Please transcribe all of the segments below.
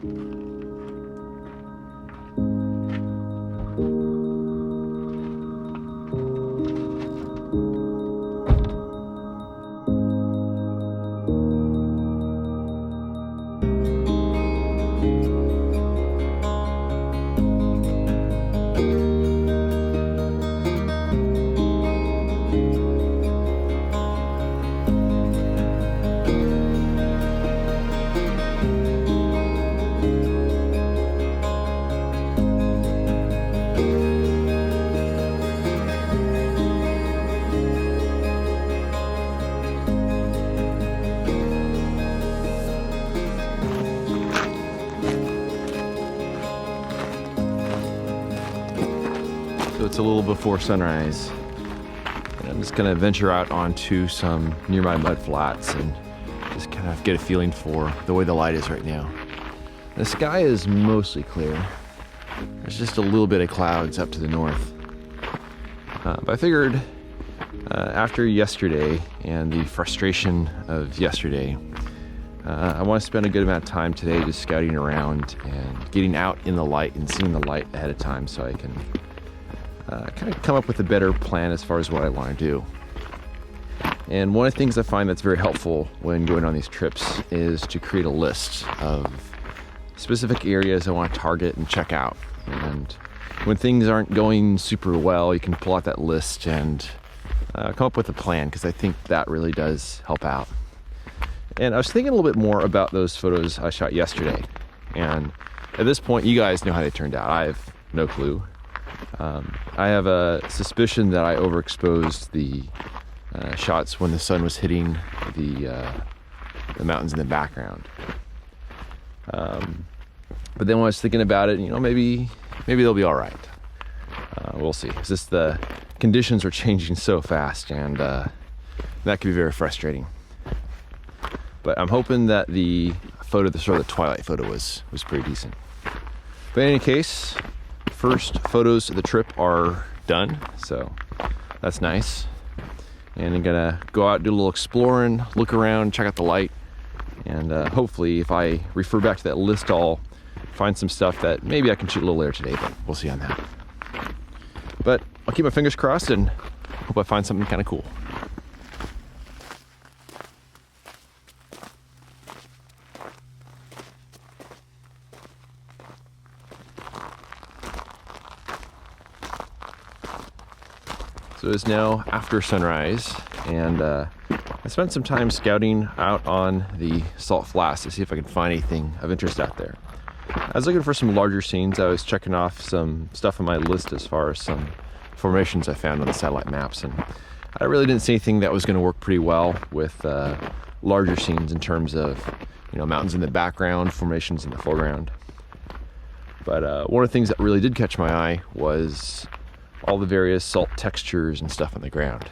So it's a little before sunrise, and I'm just gonna venture out onto some nearby mud flats and just kind of get a feeling for the way the light is right now. The sky is mostly clear. There's just a little bit of clouds up to the north. But I figured after yesterday and the frustration of yesterday, I want to spend a good amount of time today just scouting around and getting out in the light and seeing the light ahead of time so I can kind of come up with a better plan as far as what I want to do. And one of the things I find that's very helpful when going on these trips is to create a list of specific areas I want to target and check out. And when things aren't going super well, you can pull out that list and come up with a plan, because I think that really does help out. And I was thinking a little bit more about those photos I shot yesterday. And at this point, you guys know how they turned out. I have no clue. I have a suspicion that I overexposed the shots when the sun was hitting the mountains in the background. But then when I was thinking about it, maybe they'll be all right. We'll see. It's just the conditions are changing so fast, and that can be very frustrating. But I'm hoping that the photo, the twilight photo, was pretty decent. But in any case, first photos of the trip are done, so that's nice. And I'm gonna go out, do a little exploring, look around, check out the light, and hopefully if I refer back to that list, I'll find some stuff that maybe I can shoot a little later today, but we'll see on that. But I'll keep my fingers crossed and hope I find something kind of cool. So it's now after sunrise, and I spent some time scouting out on the salt flats to see if I could find anything of interest out there. I was looking for some larger scenes. I was checking off some stuff on my list as far as some formations I found on the satellite maps, and I really didn't see anything that was going to work pretty well with larger scenes in terms of mountains in the background, formations in the foreground. But one of the things that really did catch my eye was all the various salt textures and stuff on the ground.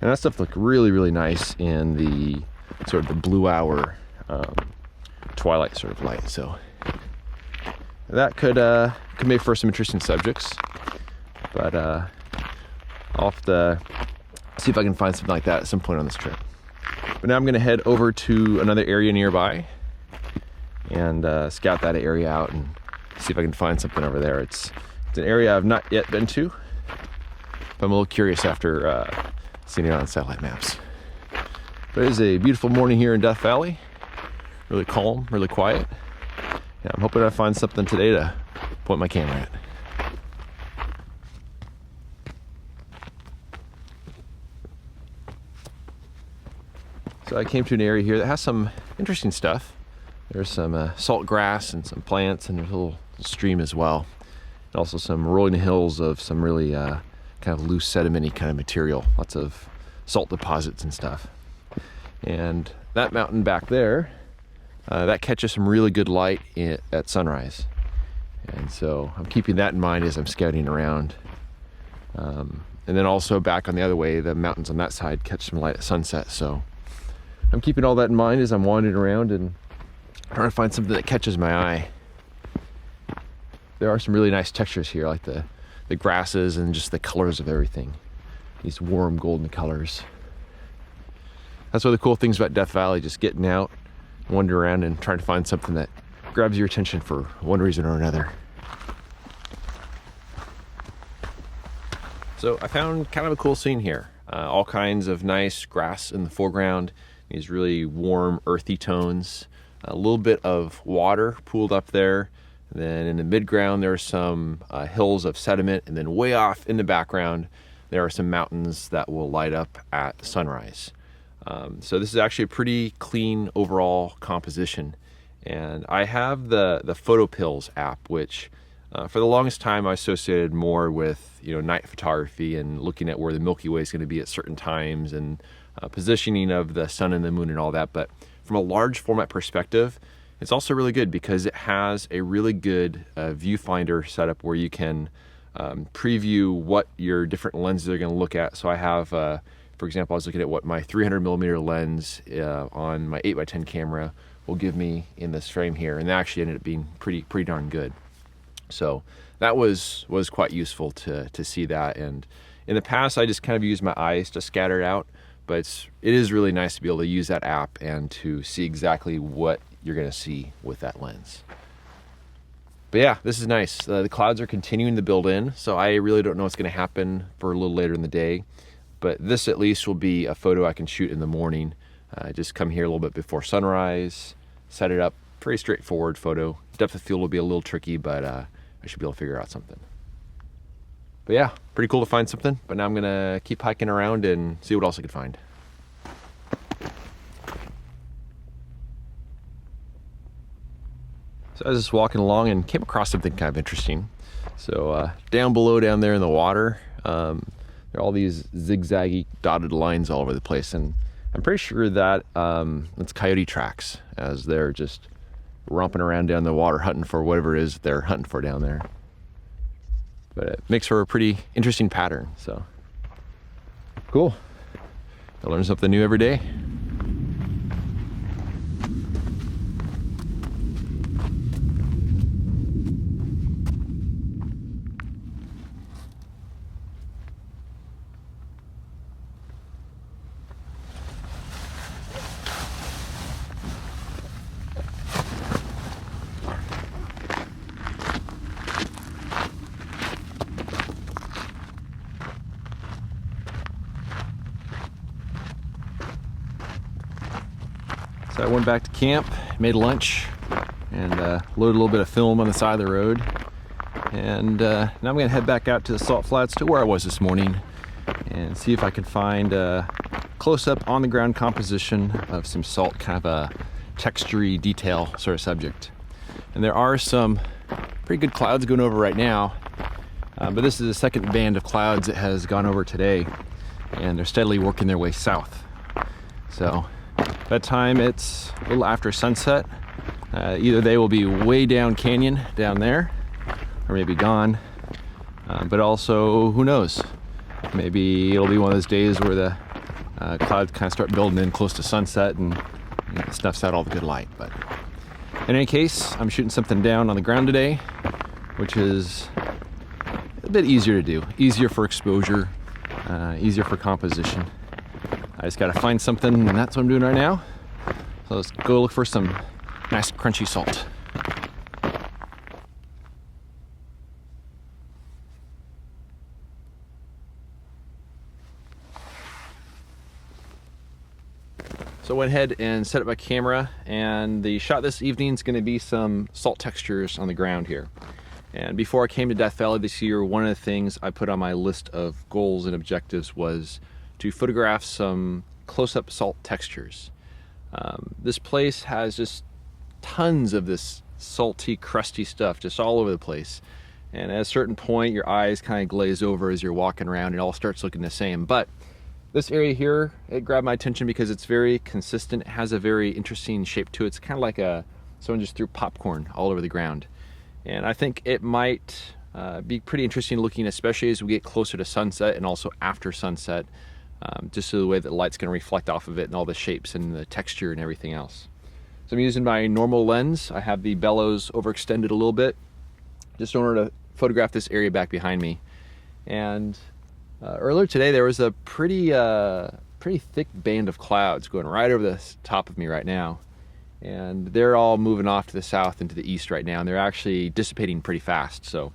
And that stuff looked really, really nice in the sort of the blue hour twilight sort of light. So that could make for some interesting subjects. But I'll have to see if I can find something like that at some point on this trip. But now I'm going to head over to another area nearby and scout that area out and see if I can find something over there. It's an area I've not yet been to, but I'm a little curious after seeing it on satellite maps. But it is a beautiful morning here in Death Valley. Really calm, really quiet. Yeah, I'm hoping I find something today to point my camera at. So I came to an area here that has some interesting stuff. There's some salt grass and some plants, and there's a little stream as well. Also some rolling hills of some really kind of loose sedimenty kind of material, lots of salt deposits and stuff. And that mountain back there, that catches some really good light at sunrise. And so I'm keeping that in mind as I'm scouting around. And then also back on the other way, the mountains on that side catch some light at sunset. So I'm keeping all that in mind as I'm wandering around and trying to find something that catches my eye. There are some really nice textures here, like the grasses and just the colors of everything. These warm golden colors. That's one of the cool things about Death Valley, just getting out, wandering around and trying to find something that grabs your attention for one reason or another. So I found kind of a cool scene here. All kinds of nice grass in the foreground, these really warm, earthy tones, a little bit of water pooled up there. And then in the midground, there are some hills of sediment, and then way off in the background, there are some mountains that will light up at sunrise. So this is actually a pretty clean overall composition. And I have the Photo Pills app, which for the longest time I associated more with night photography and looking at where the Milky Way is going to be at certain times and positioning of the sun and the moon and all that. But from a large format perspective, it's also really good because it has a really good viewfinder setup where you can preview what your different lenses are going to look at. So I have, for example, I was looking at what my 300mm lens on my 8x10 camera will give me in this frame here, and that actually ended up being pretty darn good. So that was quite useful to see that. And in the past, I just kind of used my eyes to scatter it out, but it is really nice to be able to use that app and to see exactly what you're going to see with that lens. But yeah, this is nice. The clouds are continuing to build in, so I really don't know what's going to happen for a little later in the day. But this at least will be a photo I can shoot in the morning. Just come here a little bit before sunrise, set it up. Pretty straightforward photo. Depth of field will be a little tricky, but I should be able to figure out something. But yeah, pretty cool to find something. But now I'm going to keep hiking around and see what else I can find. So I was just walking along and came across something kind of interesting. So down there in the water, there are all these zigzaggy dotted lines all over the place, and I'm pretty sure that it's coyote tracks as they're just romping around down the water hunting for whatever it is they're hunting for down there. But it makes for a pretty interesting pattern, so cool. I learn something new every day. So I went back to camp, made lunch, and loaded a little bit of film on the side of the road. And now I'm going to head back out to the salt flats to where I was this morning and see if I can find a close-up on-the-ground composition of some salt, kind of a texture-y detail sort of subject. And there are some pretty good clouds going over right now, but this is the second band of clouds that has gone over today, and they're steadily working their way south. So by the time it's a little after sunset, either they will be way down canyon down there, or maybe gone, but also who knows, maybe it'll be one of those days where the clouds kind of start building in close to sunset and it snuffs out all the good light. But in any case, I'm shooting something down on the ground today, which is a bit easier to do, easier for exposure, easier for composition. I just gotta find something, and that's what I'm doing right now. So let's go look for some nice crunchy salt. So I went ahead and set up my camera, and the shot this evening is gonna be some salt textures on the ground here. And before I came to Death Valley this year, one of the things I put on my list of goals and objectives was to photograph some close-up salt textures. This place has just tons of this salty, crusty stuff just all over the place. And at a certain point, your eyes kind of glaze over as you're walking around and it all starts looking the same. But this area here, it grabbed my attention because it's very consistent. It has a very interesting shape to it. It's kind of like someone just threw popcorn all over the ground. And I think it might be pretty interesting looking, especially as we get closer to sunset and also after sunset. Just so the way that the light's going to reflect off of it and all the shapes and the texture and everything else. So I'm using my normal lens. I have the bellows overextended a little bit just in order to photograph this area back behind me. And earlier today there was a pretty thick band of clouds going right over the top of me right now. and they're all moving off to the south and to the east right now, and they're actually dissipating pretty fast. So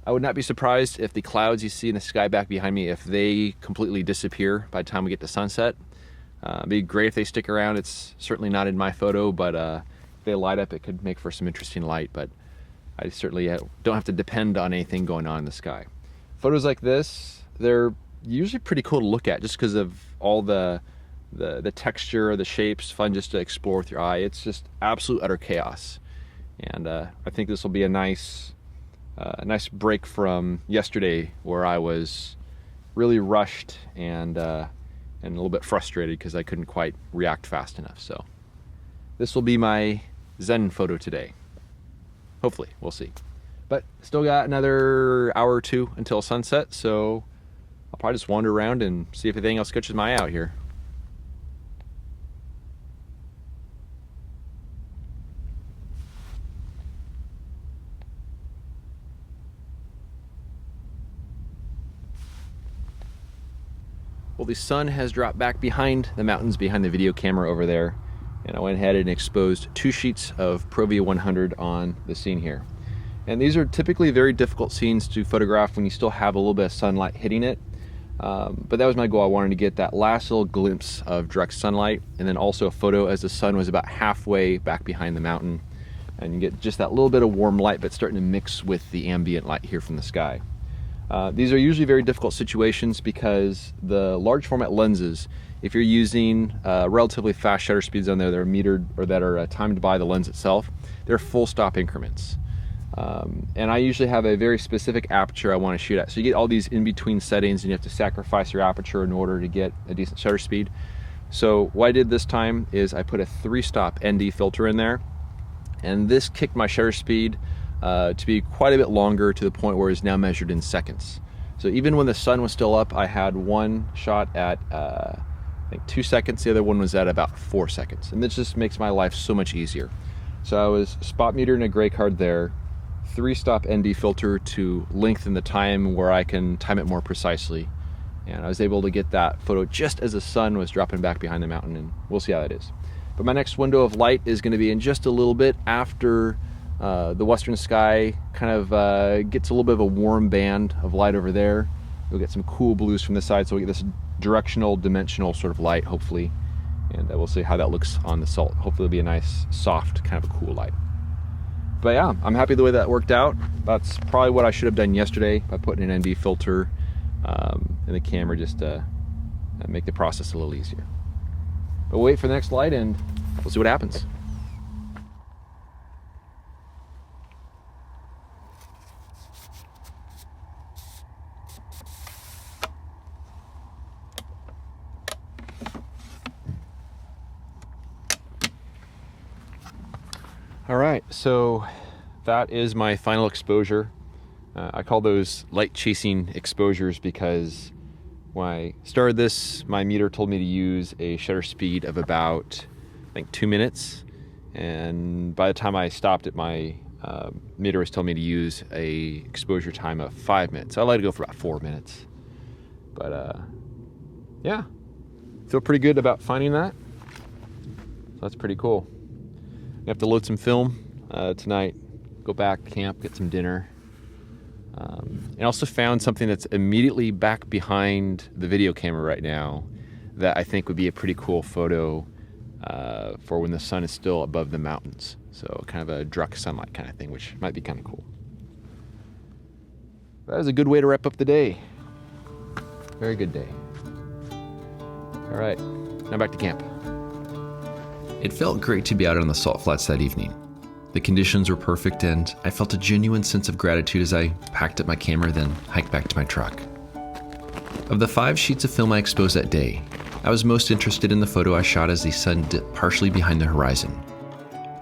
I would not be surprised if the clouds you see in the sky back behind me, if they completely disappear by the time we get to sunset. It'd be great if they stick around. It's certainly not in my photo, but if they light up, it could make for some interesting light, but I certainly don't have to depend on anything going on in the sky. Photos like this, they're usually pretty cool to look at just because of all the texture, the shapes, fun just to explore with your eye. It's just absolute utter chaos. And I think this will be a nice break from yesterday, where I was really rushed and a little bit frustrated because I couldn't quite react fast enough. So this will be my Zen photo today. Hopefully, we'll see. But still got another hour or two until sunset, so I'll probably just wander around and see if anything else catches my eye out here. Well, the sun has dropped back behind the mountains, behind the video camera over there, and I went ahead and exposed 2 sheets of ProVia 100 on the scene here. And these are typically very difficult scenes to photograph when you still have a little bit of sunlight hitting it. But that was my goal. I wanted to get that last little glimpse of direct sunlight, and then also a photo as the sun was about halfway back behind the mountain, and you get just that little bit of warm light but starting to mix with the ambient light here from the sky. These are usually very difficult situations because the large format lenses, if you're using relatively fast shutter speeds on there that are metered or that are timed by the lens itself, they're full stop increments. And I usually have a very specific aperture I want to shoot at. So you get all these in-between settings and you have to sacrifice your aperture in order to get a decent shutter speed. So what I did this time is I put a 3-stop ND filter in there, and this kicked my shutter speed to be quite a bit longer, to the point where it's now measured in seconds. So even when the sun was still up, I had one shot at I think 2 seconds, the other one was at about 4 seconds. And this just makes my life so much easier. So I was spot metering a gray card there, 3-stop ND filter to lengthen the time where I can time it more precisely. And I was able to get that photo just as the sun was dropping back behind the mountain, and we'll see how that is. But my next window of light is going to be in just a little bit after the western sky kind of gets a little bit of a warm band of light over there. We'll get some cool blues from the side, so we get this directional, dimensional sort of light, hopefully. And we'll see how that looks on the salt. Hopefully it'll be a nice, soft, kind of a cool light. But yeah, I'm happy the way that worked out. That's probably what I should have done yesterday by putting an ND filter in the camera, just to make the process a little easier. But we'll wait for the next light and we'll see what happens. All right, so that is my final exposure. I call those light chasing exposures because when I started this, my meter told me to use a shutter speed of about, I think, 2 minutes. And by the time I stopped it, my meter was telling me to use a exposure time of 5 minutes. So I let it go for about 4 minutes. But yeah, feel pretty good about finding that. So that's pretty cool. I have to load some film tonight, go back, camp, get some dinner. And also found something that's immediately back behind the video camera right now that I think would be a pretty cool photo for when the sun is still above the mountains. So kind of a direct sunlight kind of thing, which might be kind of cool. That was a good way to wrap up the day. Very good day. All right, now back to camp. It felt great to be out on the salt flats that evening. The conditions were perfect, and I felt a genuine sense of gratitude as I packed up my camera, then hiked back to my truck. Of the 5 sheets of film I exposed that day, I was most interested in the photo I shot as the sun dipped partially behind the horizon.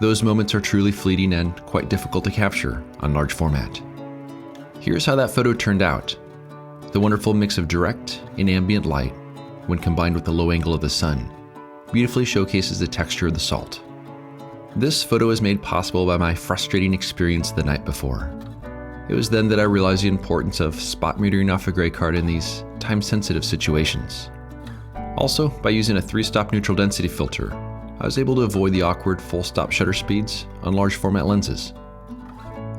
Those moments are truly fleeting and quite difficult to capture on large format. Here's how that photo turned out. The wonderful mix of direct and ambient light, when combined with the low angle of the sun, beautifully showcases the texture of the salt. This photo was made possible by my frustrating experience the night before. It was then that I realized the importance of spot metering off a gray card in these time-sensitive situations. Also, by using a 3-stop neutral density filter, I was able to avoid the awkward full-stop shutter speeds on large format lenses.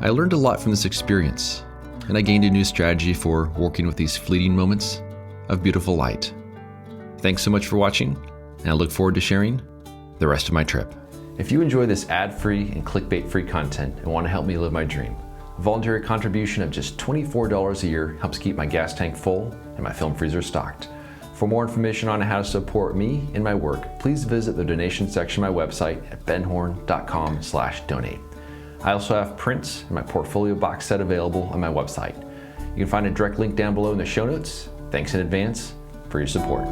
I learned a lot from this experience, and I gained a new strategy for working with these fleeting moments of beautiful light. Thanks so much for watching, and I look forward to sharing the rest of my trip. If you enjoy this ad-free and clickbait-free content and want to help me live my dream, a voluntary contribution of just $24 a year helps keep my gas tank full and my film freezer stocked. For more information on how to support me and my work, please visit the donation section of my website at benhorn.com/donate. I also have prints and my portfolio box set available on my website. You can find a direct link down below in the show notes. Thanks in advance for your support.